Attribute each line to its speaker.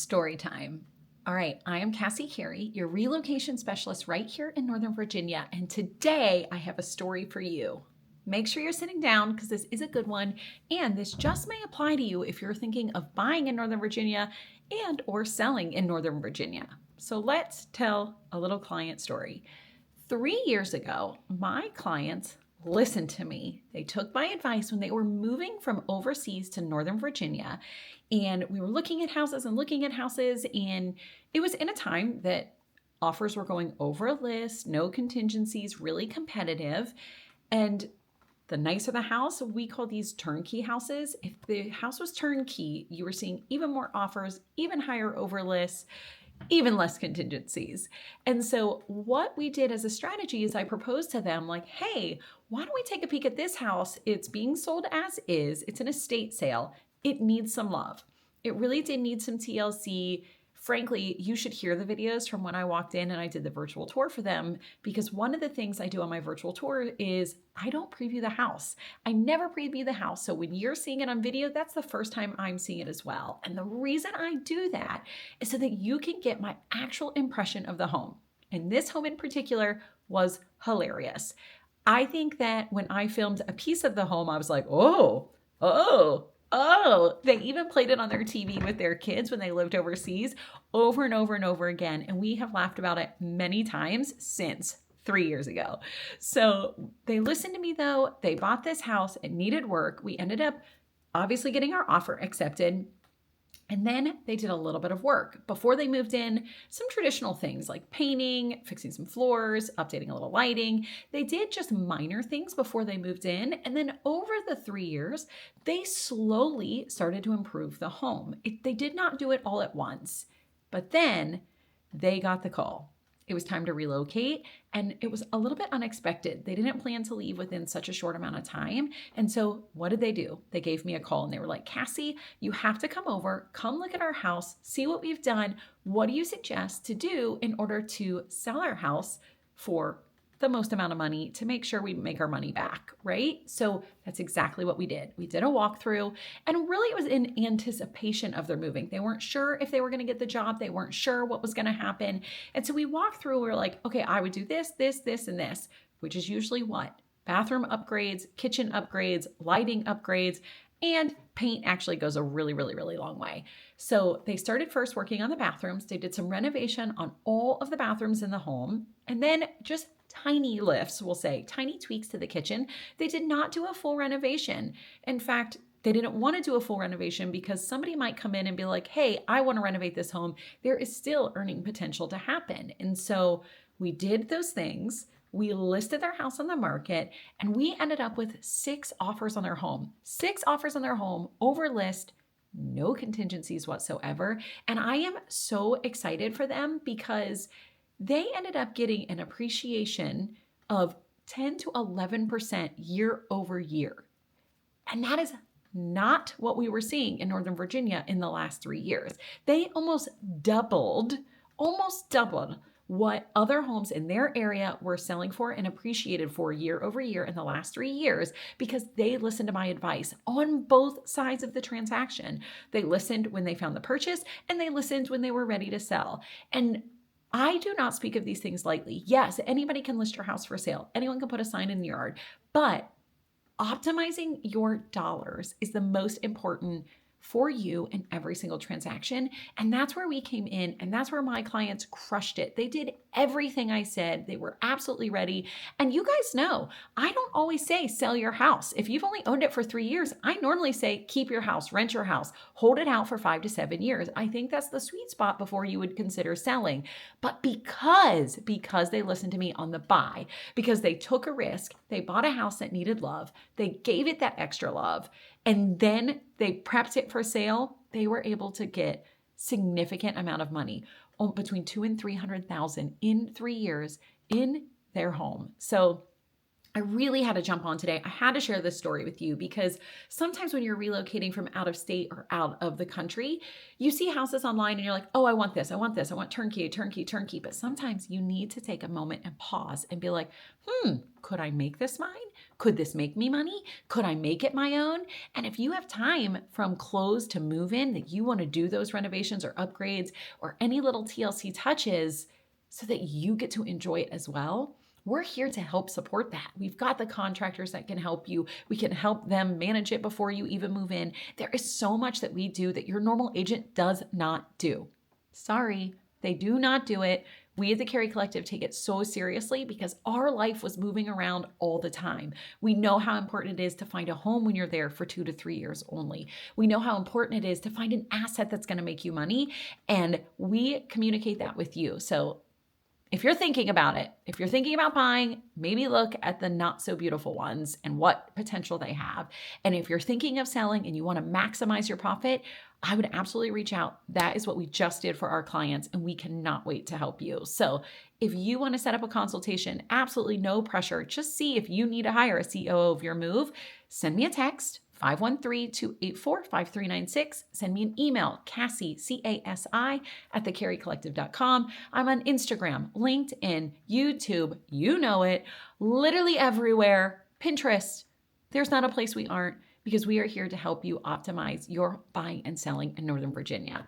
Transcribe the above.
Speaker 1: Story time. All right, I am Casi, Carey, your relocation specialist right here in Northern Virginia, and today I have a story for you. Make sure you're sitting down because this is a good one, and this just may apply to you if you're thinking of buying in Northern Virginia and or selling in Northern Virginia. So let's tell a little client story. 3 years ago, my clients listened to me. They took my advice when they were moving from overseas to Northern Virginia, and we were looking at houses, and it was in a time that offers were going over a list, no contingencies, really competitive. And the nicer the house, we call these turnkey houses. If the house was turnkey, you were seeing even more offers, even higher over lists, even less contingencies. And so what we did as a strategy is I proposed to them like, hey, why don't we take a peek at this house? It's being sold as is. It's an estate sale. It needs some love. It really did need some TLC. Frankly, you should hear the videos from when I walked in and I did the virtual tour for them, because one of the things I do on my virtual tour is I don't preview the house. I never preview the house. So when you're seeing it on video, that's the first time I'm seeing it as well. And the reason I do that is so that you can get my actual impression of the home. And this home in particular was hilarious. I think that when I filmed a piece of the home, I was like, oh, they even played it on their TV with their kids when they lived overseas over and over and over again. And we have laughed about it many times since 3 years ago. So they listened to me though. They bought this house. It needed work. We ended up obviously getting our offer accepted. And then they did a little bit of work. Before they moved in, some traditional things like painting, fixing some floors, updating a little lighting. They did just minor things before they moved in. And then over the 3 years, they slowly started to improve the home. They did not do it all at once. But then they got the call. It was time to relocate, and it was a little bit unexpected. They didn't plan to leave within such a short amount of time. And so what did they do? They gave me a call and they were like, Casi, you have to come over, come look at our house, see what we've done. What do you suggest to do in order to sell our house for the most amount of money to make sure we make our money back, right? So that's exactly what we did. We did a walkthrough, and really it was in anticipation of their moving. They weren't sure if they were going to get the job. They weren't sure what was going to happen. And so we walked through, we were like, okay, I would do this, this, this, and this, which is usually what? Bathroom upgrades, kitchen upgrades, lighting upgrades, and paint actually goes a really, really, really long way. So they started first working on the bathrooms. They did some renovation on all of the bathrooms in the home, and then just tiny lifts, we'll say, tiny tweaks to the kitchen. They did not do a full renovation. In fact, they didn't want to do a full renovation because somebody might come in and be like, hey, I want to renovate this home. There is still earning potential to happen. And so we did those things. We listed their house on the market, and we ended up with 6 offers on their home. 6 offers on their home over list, no contingencies whatsoever. And I am so excited for them because they ended up getting an appreciation of 10 to 11% year over year. And that is not what we were seeing in Northern Virginia in the last 3 years. They almost doubled what other homes in their area were selling for and appreciated for year over year in the last 3 years because they listened to my advice on both sides of the transaction. They listened when they found the purchase, and they listened when they were ready to sell. And I do not speak of these things lightly. Yes, anybody can list your house for sale. Anyone can put a sign in the yard, but optimizing your dollars is the most important for you in every single transaction. And that's where we came in, and that's where my clients crushed it. They did everything I said. They were absolutely ready. And you guys know, I don't always say sell your house. If you've only owned it for 3 years, I normally say keep your house, rent your house, hold it out for 5 to 7 years. I think that's the sweet spot before you would consider selling. But because they listened to me on the buy, because they took a risk, they bought a house that needed love, they gave it that extra love, and then they prepped it for sale, they were able to get significant amount of money, between $200,000 and $300,000 in 3 years in their home. So I really had to jump on today. I had to share this story with you because sometimes when you're relocating from out of state or out of the country, you see houses online and you're like, oh, I want this, I want turnkey, turnkey, turnkey. But sometimes you need to take a moment and pause and be like, could I make this mine? Could this make me money? Could I make it my own? And if you have time from close to move in that you want to do those renovations or upgrades or any little TLC touches so that you get to enjoy it as well, we're here to help support that. We've got the contractors that can help you. We can help them manage it before you even move in. There is so much that we do that your normal agent does not do. Sorry, they do not do it. We at the Carey Collective take it so seriously because our life was moving around all the time. We know how important it is to find a home when you're there for 2 to 3 years only. We know how important it is to find an asset that's going to make you money, and we communicate that with you. So if you're thinking about it, if you're thinking about buying, maybe look at the not so beautiful ones and what potential they have. And if you're thinking of selling and you want to maximize your profit, I would absolutely reach out. That is what we just did for our clients, and we cannot wait to help you. So if you want to set up a consultation, absolutely no pressure. Just see if you need to hire a COO of your move. Send me a text, 513-284-5396. Send me an email, Casi, C-A-S-I, at thecareycollective.com. I'm on Instagram, LinkedIn, YouTube, you know it, literally everywhere, Pinterest. There's not a place we aren't, because we are here to help you optimize your buying and selling in Northern Virginia.